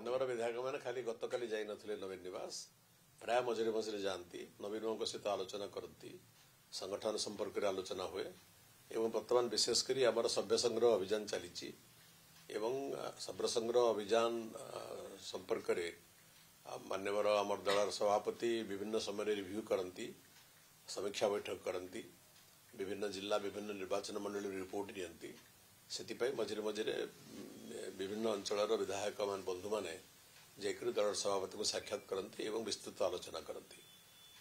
मान्यवर विधायक मैंने खाली गतकाली जाई नथिले नवीन निवास प्राय मझे मझे जाती नवीन सहित आलोचना करती संगठन संपर्क में आलोचना हुए एवं वर्तमान विशेषकर आमर सभ्य संग्रह अभियान चली सभ्य संग्रह अभियान संपर्क में मान्यवर आमर दल सभापति विभिन्न समय रिव्यू करती समीक्षा बैठक करती विभिन्न जिला विभिन्न निर्वाचन मंडल रिपोर्ट नियंती से मझे मझे विभिन्न अंचल विधायक मान बंधु मैंने जाकर दल सभापति को साक्षात करती एवं विस्तृत आलोचना करती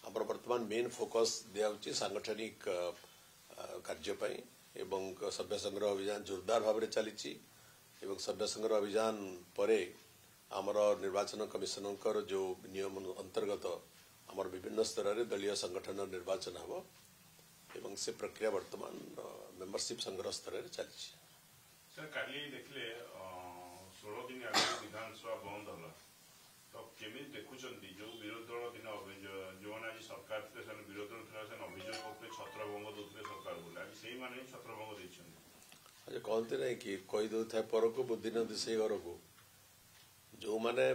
आम वर्तमान मेन फोकस दिया सांगठनिक कार्यपाई एवं सभ्य संग्रह अभियान जोरदार भाव में चली सभ्य संग्रह अभियान पर आमर निर्वाचन कमिशनर जो नियम अंतर्गत आमर विभिन्न स्तर में दलीय संगठन निर्वाचन हम एवं से प्रक्रिया वर्तमान मेंबरशिप संग्रह स्तर में चली सर काली देखले 16 दिन आगे विधानसभा बंद होला तो केमी देखुचंती जो विरोधी दल दिन जो आज सरकार थे विरोधी दल थे अभियोग करते छत्रभंग दूसरे सरकार बोले आज से माने छत्रभंग देछन कहते नहीं कि कही दो था पर को बुद्धि न दिशे घर को जो माने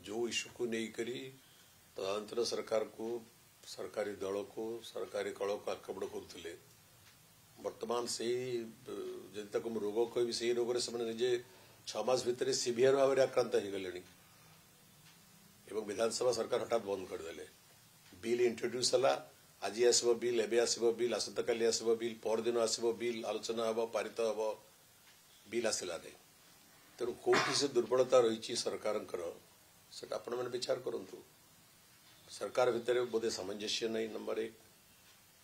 जो इश्यू को नहीं करी तदंतर सरकार को सरकारी दल को सरकारी कल को आक्रमण करते वर्तमान से जब तक रोग कह से रोग से निजे 6 मास भितर सीवियर भाव में आक्रांत हो गले एवं विधानसभा सरकार हठात बंद करदे बिल इंट्रोड्यूस है आज आसब बिल एवं आसब बिल आसंता काली आसब बिल परदिन आसब बिल आलोचना हम पारित हम बिल आसला नहीं तेणु कौटी से दुर्बलता रही सरकार से आपण मैंने विचार करूँ सरकार भितर बोधे सामंजस्य नहीं नंबर 1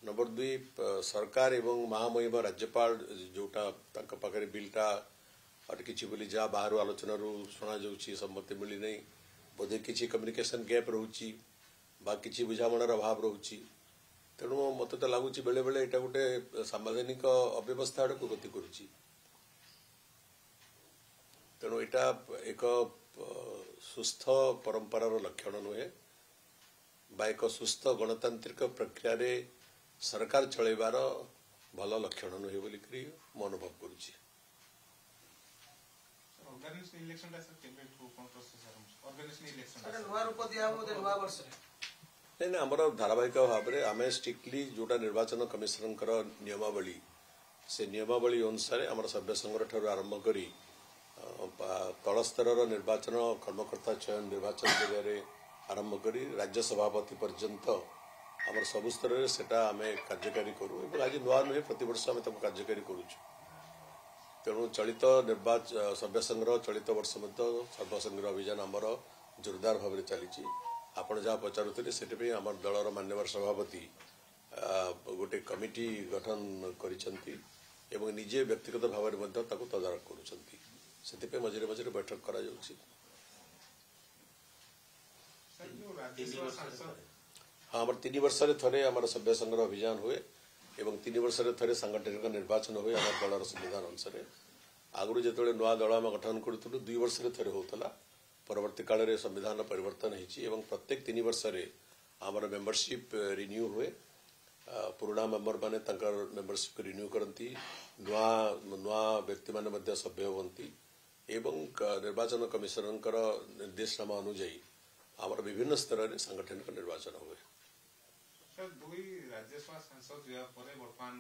नंबर 2 सरकार एवं महामहिम राज्यपाल जोटा पाखे बिलटा अटकी बोली जहाँ बाहर आलोचना शुणा जा सम्मति मिली नहीं बोधे किसी कम्युनिकेशन गैप रोची कि बुझामणार अभाव रोची तेणु मत तो लगुच बेले बेले यहाँ गोटे सांविधानिक अव्यवस्था आड़ को गति करुच्ची तेणु यहाँ एक सुस्थ परंपरार लक्षण नुहे बा एक सुस्थ गणतांत्रिक प्रक्रिया रे सरकार चलैबार भल लक्षण नुहे बोलिक मो अनुभव करुच्ची नहीं आमर धारावाहिक भाव में आम स्ट्रिक्टली जोटा निर्वाचन कमिशनर नियमावली से नियमावली अनुसार आम सभ्य संग्रह ठार आरंभ कर तल स्तर निर्वाचन कर्मकर्ता चयन निर्वाचन जरिए आरंभ कर राज्य सभापति पर्यंत आम सबु स्तर से आम कार्यकारी करूँ आज नुआ नुहे प्रतवर्ष आम कार्यकारी करुँ तेणु चलित निर्वाचन सभ्य संग्रह चलित वर्ष सभ्य संग्रह अभियान आमर जोरदार भाव में चली आपड़ जहाँ पचारुले से आम दलर मान्यवर सभापति गोटे कमिटी गठन कर निजे व्यक्तिगत भाव में तदारख कर मझे मझे बैठक करा हाँ आम 3 वर्ष थे आम सभ्य संग्रह अभियान हुए एवं 3 वर्ष थे सांगठनिक निर्वाचन हुए आम दलर संविधान अनुसार आगु जो नुआ दल आम गठन करूँ 2 वर्ष थे होता परवर्ती काल में संविधान परिवर्तन होती प्रत्येक 3 वर्ष आमर मेंबरशिप रिन्यू हुए पुराना मेंबर माने मेंबरशिप रिन्यू करती नुआ नुआ व्यक्ति माने सभ्य होती एवं निर्वाचन कमिशनर निर्देशनामा अनुजाई आम विभिन्न स्तर में सांगठनिक निर्वाचन हुए दुई राज्यसभा सांसद बर्तमान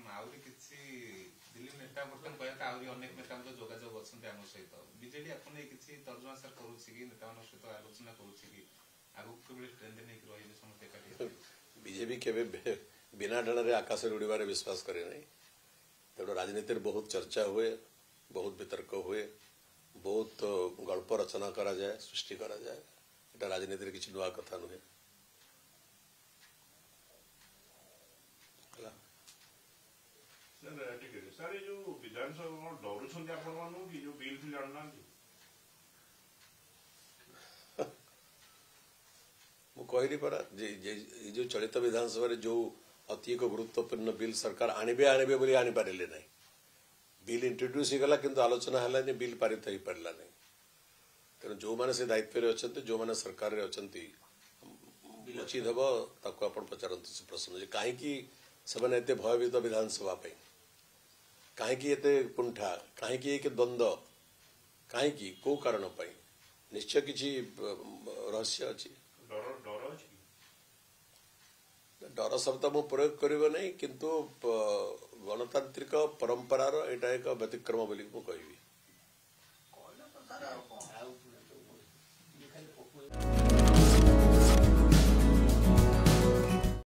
दिल्ली नेता बर्तमान कहता अनेक नेता जोगाजोग अच्छा आम सहित बीजेडी आपको नहीं किसी तर्जमा सर करुच्ची नेता सहित आलोचना करुच्ची आगक ट्रेंड नहीं रही समस्त बीजेपी के बिना डाण आकाश उड़ार विश्वास करे नहीं तेणु राजनीति बहुत चर्चा हुए बहुत वितर्क हुए बहुत गल्प रचना करा जाए सृष्टि करा जाए এটা राजनीति किसी नुआ कथा नुहे सर जो विधानसभा डरुंट आपण कि जो बिल भी जानना कहली परा जो चलित विधानसभा जो अति एक गुरुत्वपूर्ण बिल सरकार आणबे आणबे बोली आनी पारिले नहीं बिल इंट्रोड्यूस होगा किंतु आलोचना है बिल पारित हो पारा नहीं तेणु जो मैंने से दायित्व अच्छा जो मैंने सरकार रे अच्छा उचित हम ताको आप पचारतु से प्रश्न कहीं से भयभीत विधानसभा कहीं कुंठा कहीं द्वंद्व कहीं कौ कारण निश्चय किसी रहस्य अच्छी डर डर अछि डर शब्द मु प्रयोग करिब नहीं किंतु गणतांत्रिक परंपरार एटा एक व्यतिक्रम बोली मु कहबी।